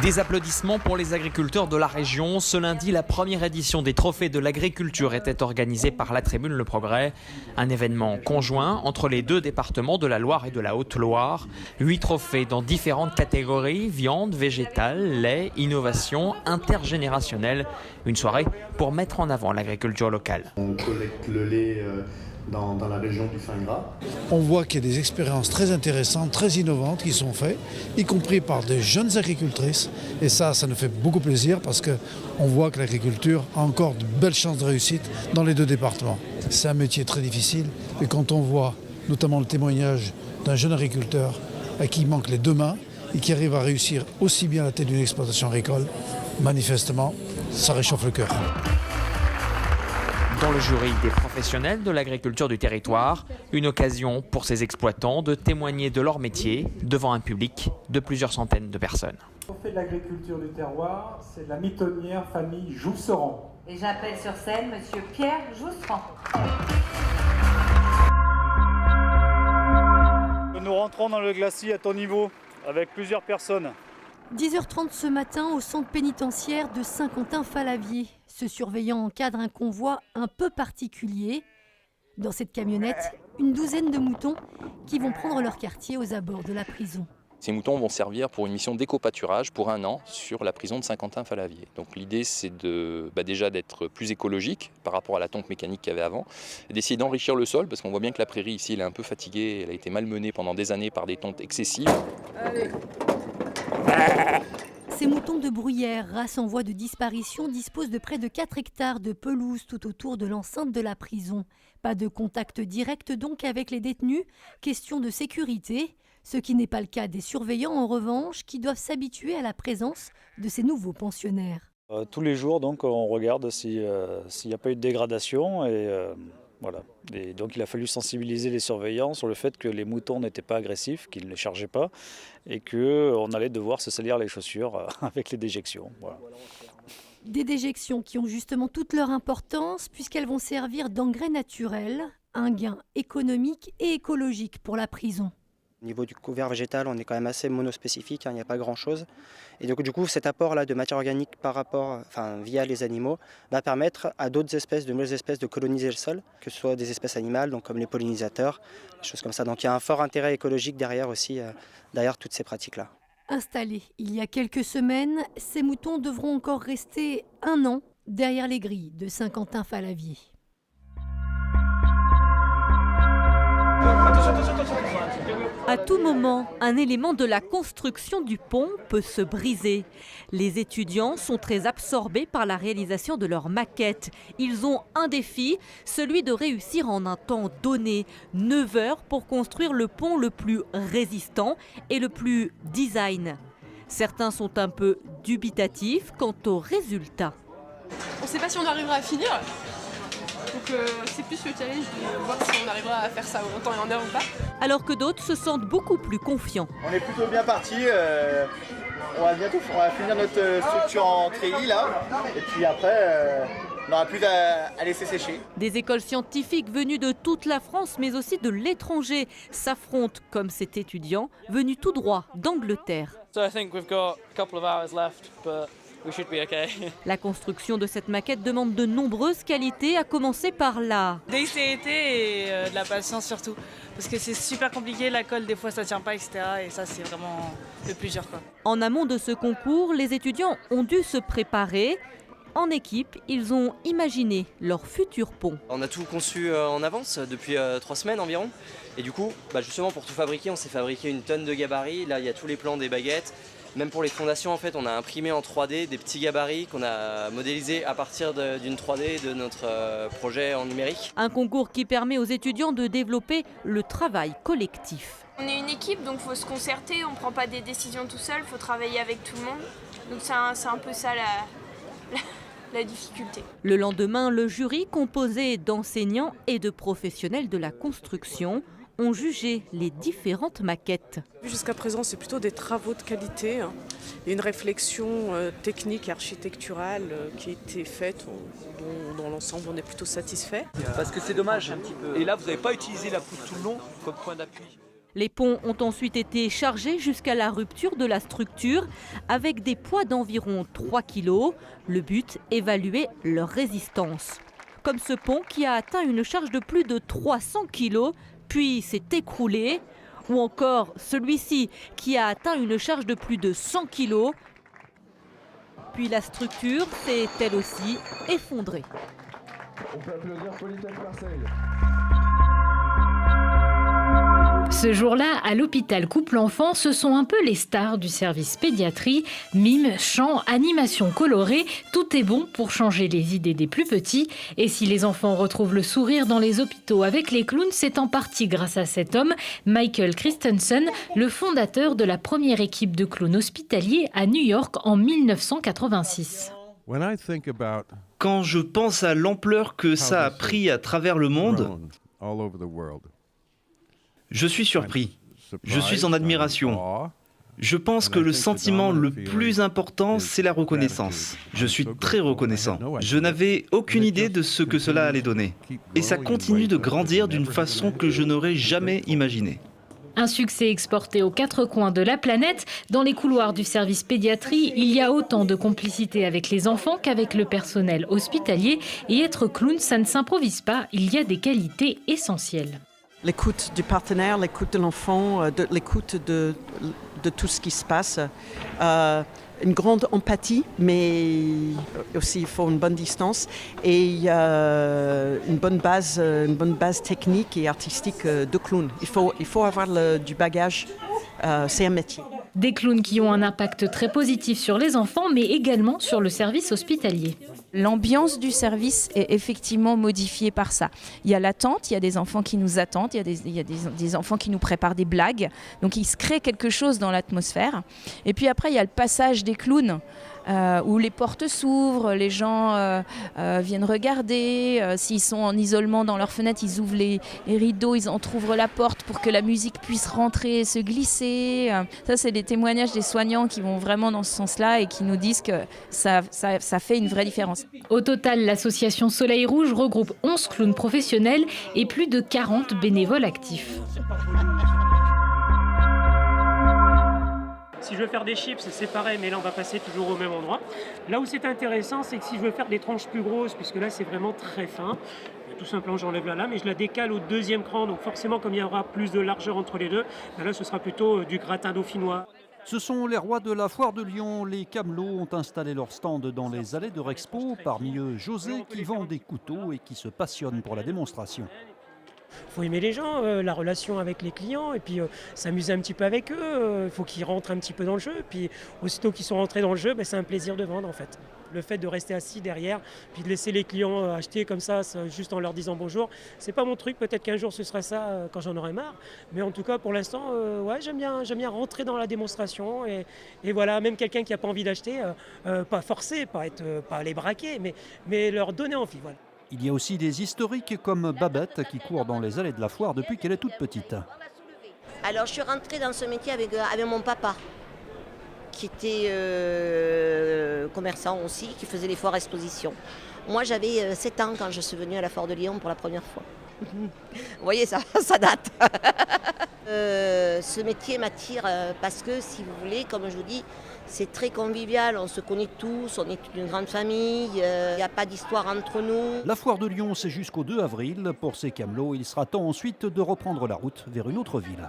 Des applaudissements pour les agriculteurs de la région. Ce lundi, la première édition des Trophées de l'agriculture était organisée par la Tribune Le Progrès. Un événement conjoint entre les deux départements de la Loire et de la Haute-Loire. 8 trophées dans différentes catégories, viande, végétale, lait, innovation, intergénérationnelle. Une soirée pour mettre en avant l'agriculture locale. On collecte le lait dans la région du fin gras. On voit qu'il y a des expériences très intéressantes, très innovantes qui sont faites, y compris par des jeunes agricultrices. Et ça nous fait beaucoup plaisir parce qu'on voit que l'agriculture a encore de belles chances de réussite dans les deux départements. C'est un métier très difficile et quand on voit notamment le témoignage d'un jeune agriculteur à qui il manque les deux mains et qui arrive à réussir aussi bien à la tête d'une exploitation agricole, manifestement, ça réchauffe le cœur. Dans le jury des professionnels de l'agriculture du territoire, une occasion pour ces exploitants de témoigner de leur métier devant un public de plusieurs centaines de personnes. Le trophée de l'agriculture du terroir, c'est la mitonnière famille Jousserand. Et j'appelle sur scène Monsieur Pierre Jousserand. Nous rentrons dans le glacis à ton niveau avec plusieurs personnes. 10h30 ce matin au centre pénitentiaire de Saint-Quentin-Fallavier. Ce surveillant encadre un convoi un peu particulier. Dans cette camionnette, une douzaine de moutons qui vont prendre leur quartier aux abords de la prison. Ces moutons vont servir pour une mission d'éco-pâturage pour 1 an sur la prison de Saint-Quentin-Fallavier. Donc l'idée c'est déjà d'être plus écologique par rapport à la tonte mécanique qu'il y avait avant, et d'essayer d'enrichir le sol parce qu'on voit bien que la prairie ici elle est un peu fatiguée, elle a été malmenée pendant des années par des tontes excessives. Allez. Ces moutons de bruyère, race en voie de disparition, disposent de près de 4 hectares de pelouse tout autour de l'enceinte de la prison. Pas de contact direct donc avec les détenus, question de sécurité. Ce qui n'est pas le cas des surveillants en revanche, qui doivent s'habituer à la présence de ces nouveaux pensionnaires. Tous les jours donc on regarde s'il n'y a pas eu de dégradation voilà. Et donc il a fallu sensibiliser les surveillants sur le fait que les moutons n'étaient pas agressifs, qu'ils ne chargeaient pas et qu'on allait devoir se salir les chaussures avec les déjections. Voilà. Des déjections qui ont justement toute leur importance puisqu'elles vont servir d'engrais naturel, un gain économique et écologique pour la prison. Au niveau du couvert végétal, on est quand même assez monospécifique, il n'y a pas grand-chose. Et donc, du coup, cet apport-là de matière organique via les animaux va permettre à d'autres espèces, de nouvelles espèces, de coloniser le sol, que ce soit des espèces animales, donc comme les pollinisateurs, des choses comme ça. Donc il y a un fort intérêt écologique derrière aussi, derrière toutes ces pratiques-là. Installés il y a quelques semaines, ces moutons devront encore rester 1 an derrière les grilles de Saint-Quentin-Fallavier. À tout moment, un élément de la construction du pont peut se briser. Les étudiants sont très absorbés par la réalisation de leur maquette. Ils ont un défi, celui de réussir en un temps donné, 9 heures pour construire le pont le plus résistant et le plus design. Certains sont un peu dubitatifs quant au résultat. On ne sait pas si on arrivera à finir. Donc c'est plus le challenge de voir si on arrivera à faire ça en temps et en heure ou pas. Alors que d'autres se sentent beaucoup plus confiants. On est plutôt bien parti. On va finir notre structure en treillis là. Et puis après, on n'aura plus à laisser sécher. Des écoles scientifiques venues de toute la France, mais aussi de l'étranger, s'affrontent comme cet étudiant venu tout droit d'Angleterre. La construction de cette maquette demande de nombreuses qualités, à commencer par la dextérité et de la patience surtout. Parce que c'est super compliqué, la colle des fois ça tient pas, etc. Et ça c'est vraiment le plus dur, quoi. En amont de ce concours, les étudiants ont dû se préparer. En équipe, ils ont imaginé leur futur pont. On a tout conçu en avance depuis 3 semaines environ. Et du coup, justement pour tout fabriquer, on s'est fabriqué une tonne de gabarits. Là il y a tous les plans des baguettes. Même pour les fondations, en fait, on a imprimé en 3D des petits gabarits qu'on a modélisés à partir d'une 3D de notre projet en numérique. Un concours qui permet aux étudiants de développer le travail collectif. On est une équipe, donc il faut se concerter, on ne prend pas des décisions tout seul, il faut travailler avec tout le monde. Donc c'est un peu ça la difficulté. Le lendemain, le jury, composé d'enseignants et de professionnels de la construction, ont jugé les différentes maquettes. Jusqu'à présent, c'est plutôt des travaux de qualité et une réflexion technique et architecturale qui a été faite, dont dans l'ensemble on est plutôt satisfait. Parce que c'est dommage, et là vous n'avez pas utilisé la poutre tout le long comme point d'appui. Les ponts ont ensuite été chargés jusqu'à la rupture de la structure avec des poids d'environ 3 kg. Le but, évaluer leur résistance. Comme ce pont qui a atteint une charge de plus de 300 kg, puis s'est écroulé. Ou encore celui-ci qui a atteint une charge de plus de 100 kg. Puis la structure s'est elle aussi effondrée. On peut applaudir Polytech Marseille. Ce jour-là, à l'hôpital Couple-Enfants, ce sont un peu les stars du service pédiatrie. Mime, chant, animation colorée, tout est bon pour changer les idées des plus petits. Et si les enfants retrouvent le sourire dans les hôpitaux avec les clowns, c'est en partie grâce à cet homme, Michael Christensen, le fondateur de la première équipe de clowns hospitaliers à New York en 1986. Quand je pense à l'ampleur que ça a pris à travers le monde, je suis surpris, je suis en admiration. Je pense que le sentiment le plus important, c'est la reconnaissance. Je suis très reconnaissant. Je n'avais aucune idée de ce que cela allait donner. Et ça continue de grandir d'une façon que je n'aurais jamais imaginée. Un succès exporté aux 4 coins de la planète. Dans les couloirs du service pédiatrie, il y a autant de complicité avec les enfants qu'avec le personnel hospitalier. Et être clown, ça ne s'improvise pas, il y a des qualités essentielles. L'écoute du partenaire, l'écoute de l'enfant, l'écoute de tout ce qui se passe. Une grande empathie, mais aussi il faut une bonne distance et une bonne base technique et artistique de clown. Il faut avoir du bagage, c'est un métier. Des clowns qui ont un impact très positif sur les enfants, mais également sur le service hospitalier. L'ambiance du service est effectivement modifiée par ça. Il y a l'attente, il y a des enfants qui nous attendent, il y a des enfants qui nous préparent des blagues. Donc il se crée quelque chose dans l'atmosphère. Et puis après, il y a le passage des clowns. Où les portes s'ouvrent, les gens viennent regarder. S'ils sont en isolement dans leur fenêtre, ils ouvrent les rideaux, ils entrouvrent la porte pour que la musique puisse rentrer et se glisser. Ça, c'est des témoignages des soignants qui vont vraiment dans ce sens-là et qui nous disent que ça fait une vraie différence. Au total, l'association Soleil Rouge regroupe 11 clowns professionnels et plus de 40 bénévoles actifs. Si je veux faire des chips, c'est pareil, mais là on va passer toujours au même endroit. Là où c'est intéressant, c'est que si je veux faire des tranches plus grosses, puisque là c'est vraiment très fin, tout simplement j'enlève la lame et je la décale au deuxième cran. Donc forcément, comme il y aura plus de largeur entre les deux, là ce sera plutôt du gratin dauphinois. Ce sont les rois de la foire de Lyon. Les camelots ont installé leur stand dans les allées de Rexpo. Parmi eux, José qui vend des couteaux et qui se passionne pour la démonstration. Il faut aimer les gens, la relation avec les clients et puis s'amuser un petit peu avec eux. Il faut qu'ils rentrent un petit peu dans le jeu. Puis aussitôt qu'ils sont rentrés dans le jeu, c'est un plaisir de vendre en fait. Le fait de rester assis derrière, puis de laisser les clients acheter comme ça, juste en leur disant bonjour, c'est pas mon truc. Peut-être qu'un jour ce sera ça quand j'en aurai marre. Mais en tout cas, pour l'instant, ouais, j'aime bien rentrer dans la démonstration. Et voilà, même quelqu'un qui n'a pas envie d'acheter, pas forcer, pas les braquer, mais leur donner envie. Voilà. Il y a aussi des historiques comme Babette qui court dans les allées de la foire depuis qu'elle est toute petite. Alors je suis rentrée dans ce métier avec mon papa, qui était commerçant aussi, qui faisait les foires expositions. Moi j'avais 7 ans quand je suis venue à la foire de Lyon pour la première fois. Vous voyez, ça date. Ce métier m'attire parce que, si vous voulez, comme je vous dis, c'est très convivial, on se connaît tous, on est une grande famille, il n'y a pas d'histoire entre nous. La foire de Lyon, c'est jusqu'au 2 avril. Pour ces camelots, il sera temps ensuite de reprendre la route vers une autre ville.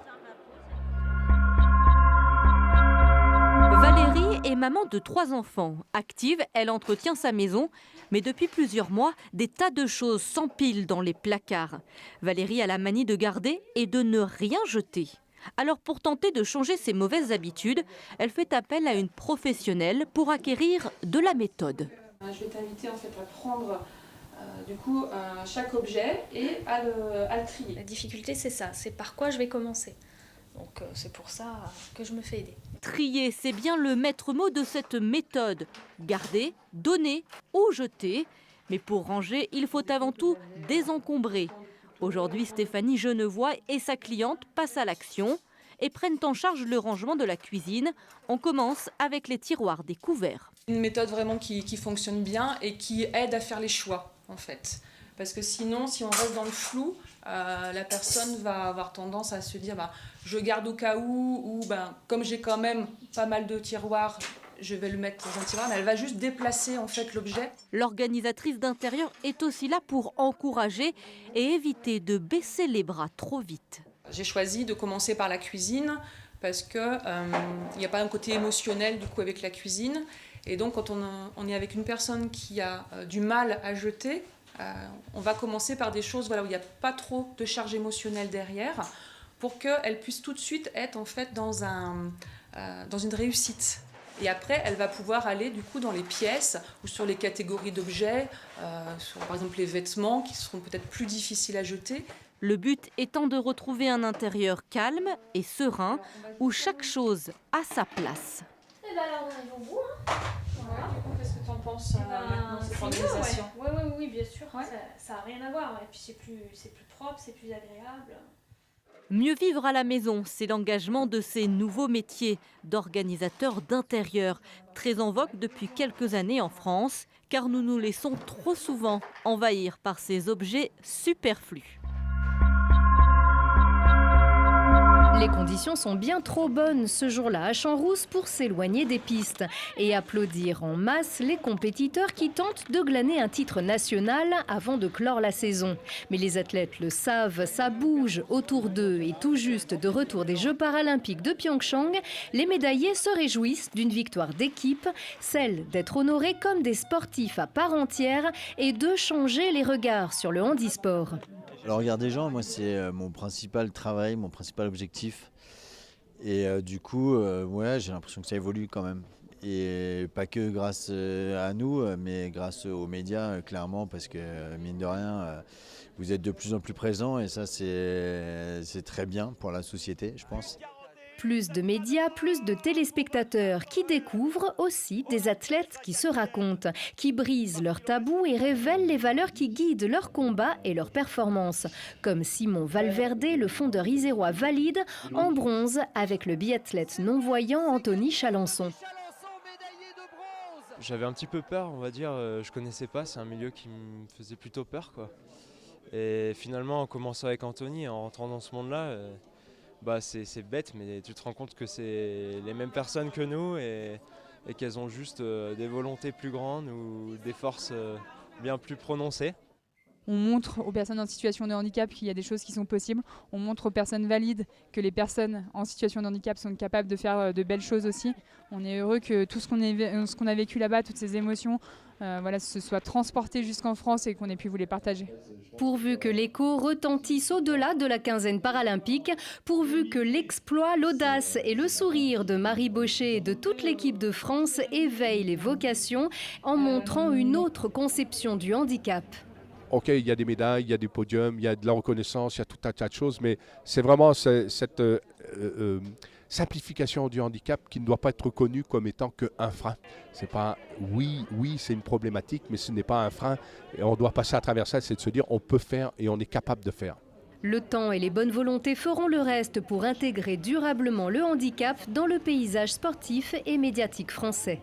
Valérie est maman de 3 enfants. Active, elle entretient sa maison. Mais depuis plusieurs mois, des tas de choses s'empilent dans les placards. Valérie a la manie de garder et de ne rien jeter. Alors pour tenter de changer ses mauvaises habitudes, elle fait appel à une professionnelle pour acquérir de la méthode. Je vais t'inviter en fait à prendre chaque objet et à le trier. La difficulté c'est ça, c'est par quoi je vais commencer. Donc c'est pour ça que je me fais aider. Trier, c'est bien le maître mot de cette méthode. Garder, donner ou jeter. Mais pour ranger, il faut avant tout désencombrer. Aujourd'hui, Stéphanie Genevois et sa cliente passent à l'action et prennent en charge le rangement de la cuisine. On commence avec les tiroirs des couverts. Une méthode vraiment qui fonctionne bien et qui aide à faire les choix en fait. Parce que sinon, si on reste dans le flou, la personne va avoir tendance à se dire je garde au cas où, ou comme j'ai quand même pas mal de tiroirs, je vais le mettre dans un tiroir, mais elle va juste déplacer en fait l'objet. L'organisatrice d'intérieur est aussi là pour encourager et éviter de baisser les bras trop vite. J'ai choisi de commencer par la cuisine parce qu'il n'y a pas un côté émotionnel du coup avec la cuisine. Et donc quand on est avec une personne qui a du mal à jeter, on va commencer par des choses où il n'y a pas trop de charge émotionnelle derrière pour qu'elle puisse tout de suite être en fait dans une réussite. Et après, elle va pouvoir aller du coup dans les pièces ou sur les catégories d'objets, sur par exemple les vêtements qui seront peut-être plus difficiles à jeter. Le but étant de retrouver un intérieur calme et serein où chaque chose a sa place. Et là, on arrive au bout. Voilà. Qu'est-ce que tu en penses maintenant, cette organisation ? Oui, bien sûr. Ouais. Ça n'a rien à voir. Et puis c'est plus propre, c'est plus agréable. Mieux vivre à la maison, c'est l'engagement de ces nouveaux métiers d'organisateurs d'intérieur, très en vogue depuis quelques années en France, car nous nous laissons trop souvent envahir par ces objets superflus. Les conditions sont bien trop bonnes ce jour-là à Champs-Rousse pour s'éloigner des pistes et applaudir en masse les compétiteurs qui tentent de glaner un titre national avant de clore la saison. Mais les athlètes le savent, ça bouge autour d'eux et tout juste de retour des Jeux paralympiques de Pyeongchang, les médaillés se réjouissent d'une victoire d'équipe, celle d'être honorés comme des sportifs à part entière et de changer les regards sur le handisport. Le regard des gens, moi, c'est mon principal travail, mon principal objectif. Et du coup, j'ai l'impression que ça évolue quand même. Et pas que grâce à nous, mais grâce aux médias, clairement, parce que, mine de rien, vous êtes de plus en plus présents et ça, c'est très bien pour la société, je pense. Plus de médias, plus de téléspectateurs qui découvrent aussi des athlètes qui se racontent, qui brisent leurs tabous et révèlent les valeurs qui guident leurs combats et leurs performances. Comme Simon Valverde, le fondeur isérois valide, en bronze avec le biathlète non-voyant Anthony Chalençon. J'avais un petit peu peur, on va dire, je connaissais pas, c'est un milieu qui me faisait plutôt peur, quoi. Et finalement, en commençant avec Anthony, en rentrant dans ce monde-là, c'est bête, mais tu te rends compte que c'est les mêmes personnes que nous et qu'elles ont juste des volontés plus grandes ou des forces bien plus prononcées. On montre aux personnes en situation de handicap qu'il y a des choses qui sont possibles. On montre aux personnes valides que les personnes en situation de handicap sont capables de faire de belles choses aussi. On est heureux que tout ce qu'on a vécu là-bas, toutes ces émotions, se soit transporté jusqu'en France et qu'on ait pu vous les partager. Pourvu que l'écho retentisse au-delà de la quinzaine paralympique, pourvu que l'exploit, l'audace et le sourire de Marie Baucher et de toute l'équipe de France éveillent les vocations en montrant une autre conception du handicap. Ok, il y a des médailles, il y a des podiums, il y a de la reconnaissance, il y a tout un tas de choses, mais c'est vraiment cette simplification du handicap qui ne doit pas être reconnue comme étant qu'un frein. C'est pas, oui, c'est une problématique, mais ce n'est pas un frein. Et on doit passer à travers ça, c'est de se dire on peut faire et on est capable de faire. Le temps et les bonnes volontés feront le reste pour intégrer durablement le handicap dans le paysage sportif et médiatique français.